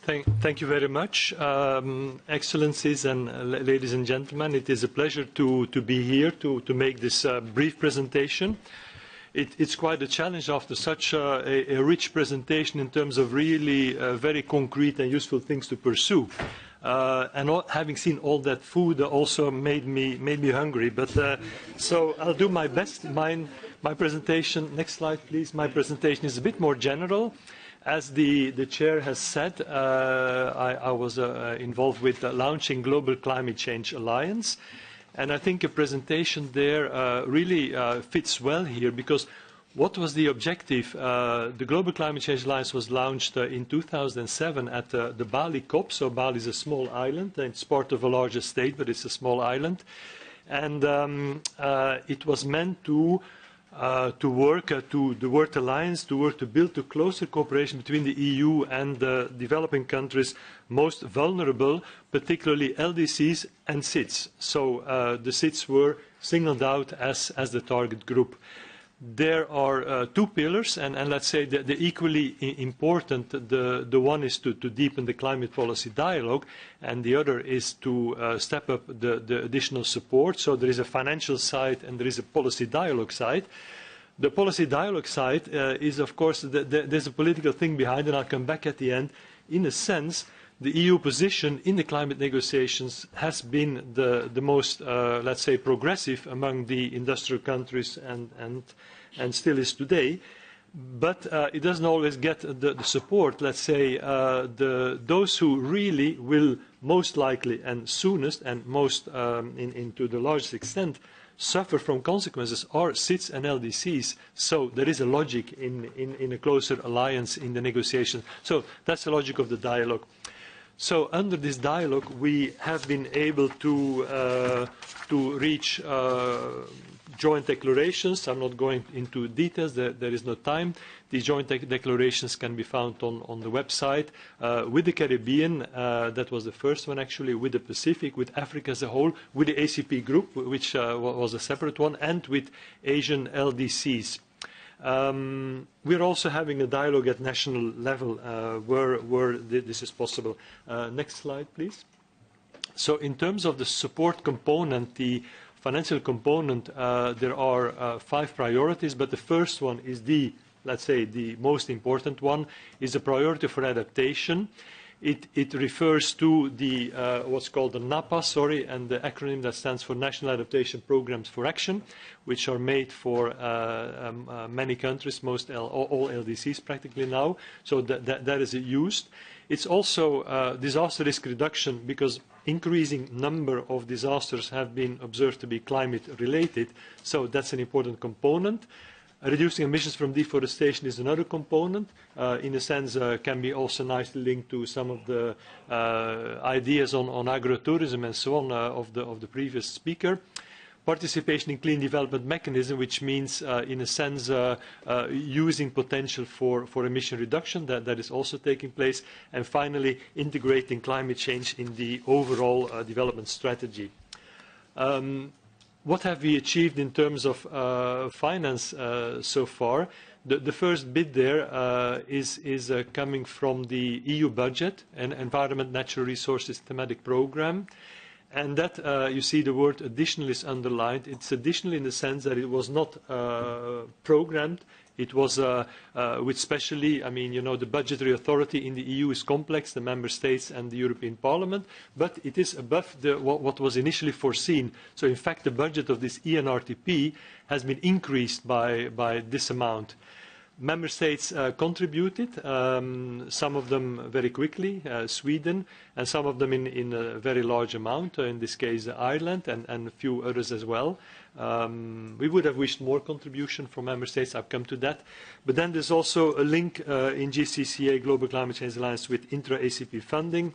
Thank you very much. Excellencies and ladies and gentlemen, it is a pleasure to be here to make this brief presentation. It's quite a challenge after such a rich presentation in terms of really very concrete and useful things to pursue. And having seen all that food also made me hungry. But so I'll do my best. My presentation, next slide please. My presentation is a bit more general. As the chair has said, I was involved with launching Global Climate Change Alliance. And I think a presentation there really fits well here, because what was the objective? The Global Climate Change Alliance was launched in 2007 at the Bali COP. So Bali is a small island. It's part of a larger state, but it's a small island. And it was meant to work to the World Alliance, to work to build a closer cooperation between the EU and the developing countries most vulnerable, particularly LDCs and SIDS. So the SIDS were singled out as the target group. There are two pillars, and let's say the equally important. The one is to deepen the climate policy dialogue, and the other is to step up the additional support. So there is a financial side and there is a policy dialogue side. The policy dialogue side is, of course, there's a political thing behind, and I'll come back at the end. In a sense, the EU position in the climate negotiations has been the most, let's say, progressive among the industrial countries and still is today. But it doesn't always get the support. Let's say those who really will most likely and soonest and most to the largest extent suffer from consequences are SIDS and LDCs. So there is a logic in a closer alliance in the negotiations. So that's the logic of the dialogue. So under this dialogue, we have been able to reach joint declarations. I'm not going into details. There is no time. The joint declarations can be found on the website. With the Caribbean, that was the first one actually, with the Pacific, with Africa as a whole, with the ACP group, which was a separate one, and with Asian LDCs. We're also having a dialogue at national level where this is possible. Next slide, please. So in terms of the support component, the financial component, there are 5 priorities, but the first one is let's say, the most important one, is a priority for adaptation. It refers to the what's called the NAPA, and the acronym that stands for National Adaptation Programs for Action, which are made for many countries, all LDCs practically now. So that is used. It's also disaster risk reduction, because increasing number of disasters have been observed to be climate related. So that's an important component. Reducing emissions from deforestation is another component. In a sense, can be also nicely linked to some of the ideas on agrotourism and so on of the previous speaker. Participation in clean development mechanism, which means, in a sense, using potential for emission reduction, that is also taking place. And finally, integrating climate change in the overall development strategy. What have we achieved in terms of finance so far? The first bit there is coming from the EU budget and Environment Natural Resources thematic program. And that, you see the word additional is underlined. It's additional in the sense that it was not programmed. It was with specially, I mean, you know, the budgetary authority in the EU is complex, the member states and the European Parliament, but it is above what was initially foreseen. So in fact, the budget of this ENRTP has been increased by this amount. Member states contributed, some of them very quickly, Sweden, and some of them in a very large amount, in this case Ireland, and a few others as well. We would have wished more contribution from Member States, I've come to that. But then there's also a link in GCCA, Global Climate Change Alliance, with intra-ACP funding.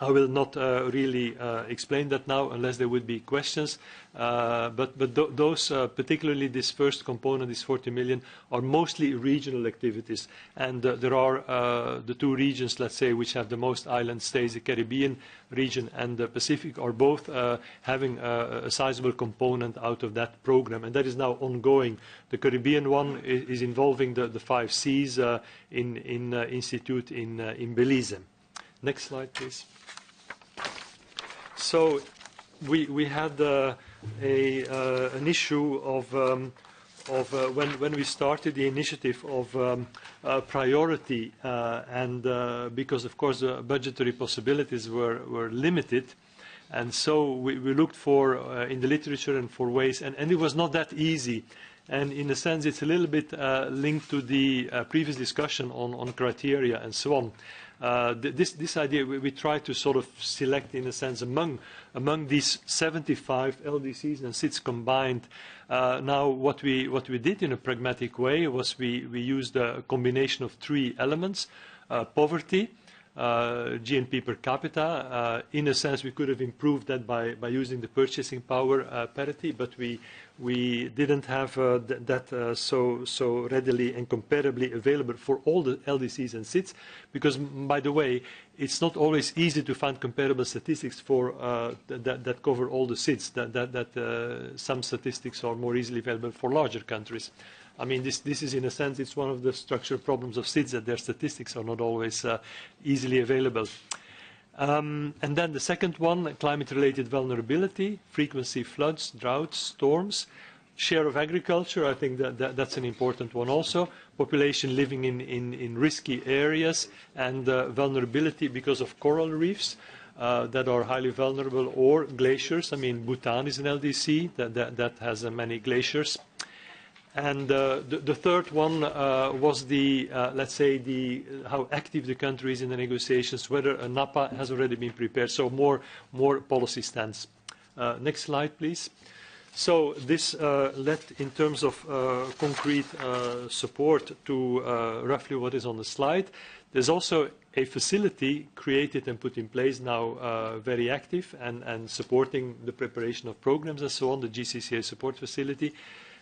I will not really explain that now unless there would be questions. But those, particularly this first component, this 40 million, are mostly regional activities. And there are the 2 regions, let's say, which have the most island states, the Caribbean region and the Pacific, are both having a sizable component out of that program. And that is now ongoing. The Caribbean one is involving the 5 Cs institute in Belize. Next slide, please. So we had an issue of when we started the initiative of priority, and because of course the budgetary possibilities were limited, and so we looked for in the literature and for ways, and it was not that easy. And in a sense, it's a little bit linked to the previous discussion on criteria and so on. This idea, we try to sort of select, in a sense, among these 75 LDCs and SIDS combined. Now, what we did in a pragmatic way was we used a combination of 3 elements: poverty, GNP per capita. In a sense, we could have improved that by using the purchasing power parity, but we didn't have that so readily and comparably available for all the LDCs and SIDS, because, by the way, it's not always easy to find comparable statistics for that cover all the SIDS. Some statistics are more easily available for larger countries. I mean, this is, in a sense, it's one of the structural problems of SIDS, that their statistics are not always easily available. And then the second one, climate-related vulnerability, frequency floods, droughts, storms, share of agriculture. I think that's an important one also. Population living in risky areas, and vulnerability because of coral reefs that are highly vulnerable, or glaciers. I mean, Bhutan is an LDC that has many glaciers. And the third one was let's say, how active the country is in the negotiations, whether a NAPA has already been prepared, so more policy stance. Next slide, please. So this led, in terms of concrete support, to roughly what is on the slide. There's also a facility created and put in place now, very active and supporting the preparation of programs and so on, the GCCA support facility.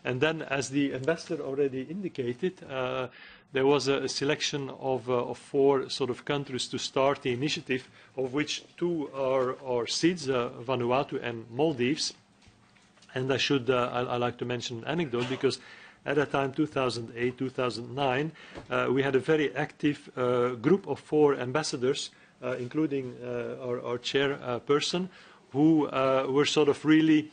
And then, as the ambassador already indicated, there was a selection of 4 sort of countries to start the initiative, of which 2 are SIDS, Vanuatu and Maldives. And I like to mention an anecdote, because at that time, 2008, 2009, we had a very active group of 4 ambassadors, including our chairperson, who were sort of really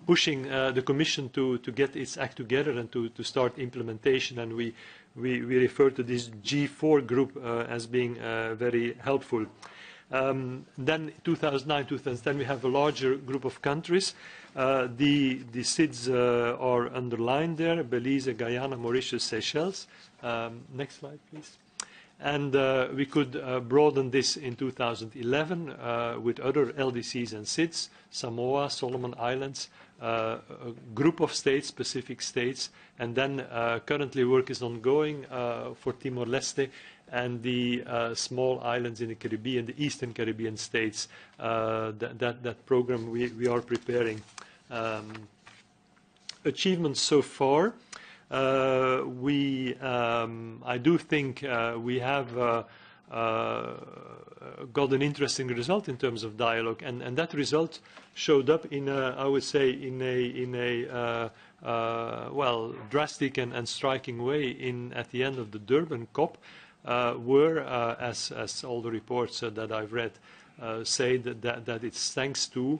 pushing the Commission to get its act together and to start implementation. And we refer to this G4 group as being very helpful. Then 2009, 2010, we have a larger group of countries. The SIDS are underlined there: Belize, Guyana, Mauritius, Seychelles. Next slide, please. And we could broaden this in 2011 with other LDCs and SIDS: Samoa, Solomon Islands, a group of states, specific states, and then currently work is ongoing for Timor-Leste and the small islands in the Caribbean, the Eastern Caribbean states. That program we are preparing. Achievements so far. I do think we have got an interesting result in terms of dialogue, and that result showed up in I would say, in a well, drastic and striking way at the end of the Durban COP, where, as all the reports that I've read say, that it's thanks to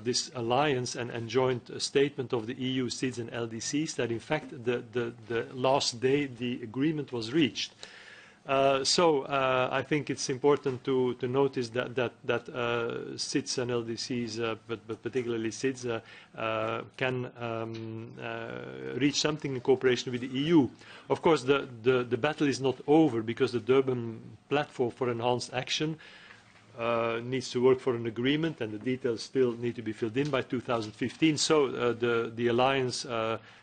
this alliance and joint statement of the EU, SIDS and LDCs, that in fact the last day the agreement was reached. So I think it's important to notice that SIDS and LDCs, but particularly SIDS, can reach something in cooperation with the EU. Of course, the battle is not over, because the Durban platform for enhanced action needs to work for an agreement, and the details still need to be filled in by 2015. So the alliance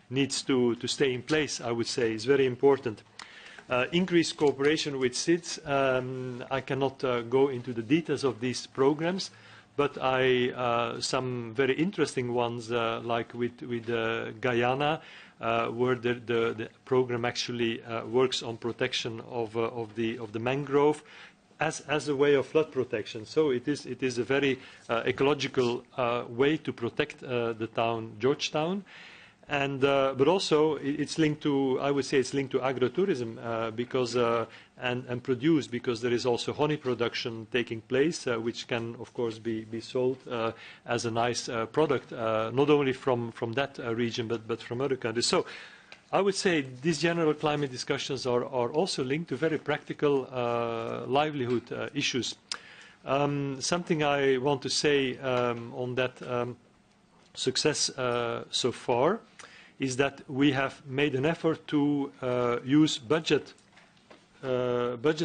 needs to stay in place, I would say, is very important. Increased cooperation with SIDS. I cannot go into the details of these programs, but some very interesting ones, like with Guyana, where the program actually works on protection of the mangrove as a way of flood protection. So it is a very ecological way to protect the town Georgetown. But also it's linked to, I would say it's linked to agrotourism because, and produce, because there is also honey production taking place, which can of course be sold as a nice product, not only from that region but from other countries. So I would say these general climate discussions are also linked to very practical livelihood issues. Something I want to say on that success so far is that we have made an effort to use budget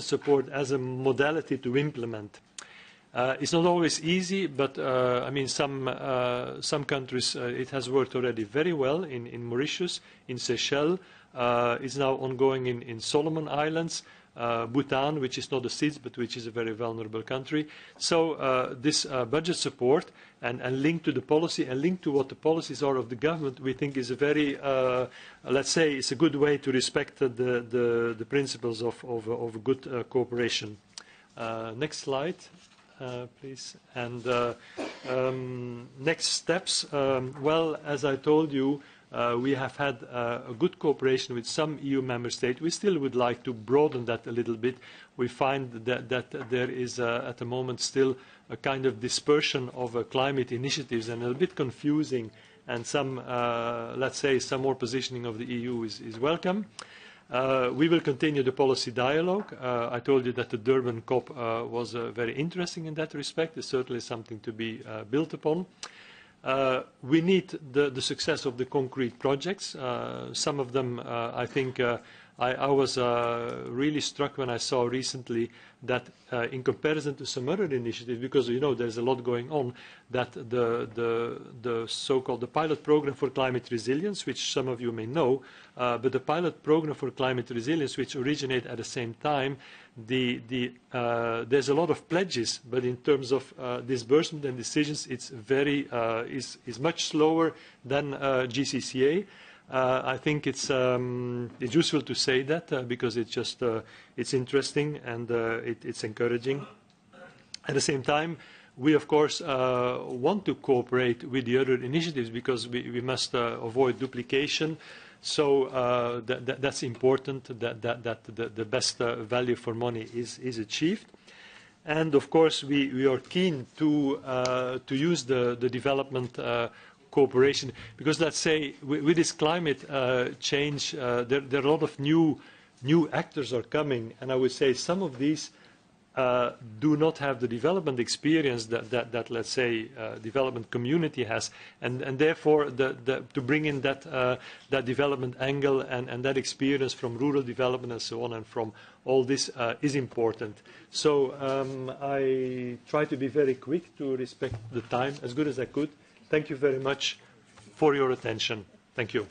support as a modality to implement. It's not always easy, but I mean some countries it has worked already very well. In Mauritius, in Seychelles, it's now ongoing in Solomon Islands, Bhutan, which is not a SIDS but which is a very vulnerable country. So this budget support and linked to the policy and linked to what the policies are of the government, we think is a very, let's say, it's a good way to respect the principles of good cooperation. Next slide, please. And next steps. Well, as I told you, we have had a good cooperation with some EU member states. We still would like to broaden that a little bit. We find that there is at the moment still a kind of dispersion of climate initiatives and a bit confusing, and some, let's say, some more positioning of the EU is welcome. We will continue the policy dialogue. I told you that the Durban COP was very interesting in that respect. It's certainly something to be built upon. We need the success of the concrete projects. Some of them, I think, I was really struck when I saw recently that in comparison to some other initiatives, because you know there's a lot going on, that the so-called the pilot program for climate resilience, which some of you may know, but the pilot program for climate resilience, which originate at the same time, there's a lot of pledges, but in terms of disbursement and decisions, it's very is much slower than GCCA. I think it's useful to say that because it's just it's interesting and it's encouraging. At the same time, we of course want to cooperate with the other initiatives because we must avoid duplication. So that's important that the best value for money is achieved. And of course, we are keen to use the development cooperation, because let's say with this climate change, there are a lot of new actors are coming, and I would say some of these do not have the development experience that let's say development community has, and therefore to bring in that development angle and that experience from rural development and so on and from all this is important. So I try to be very quick to respect the time as good as I could. Thank you very much for your attention. Thank you.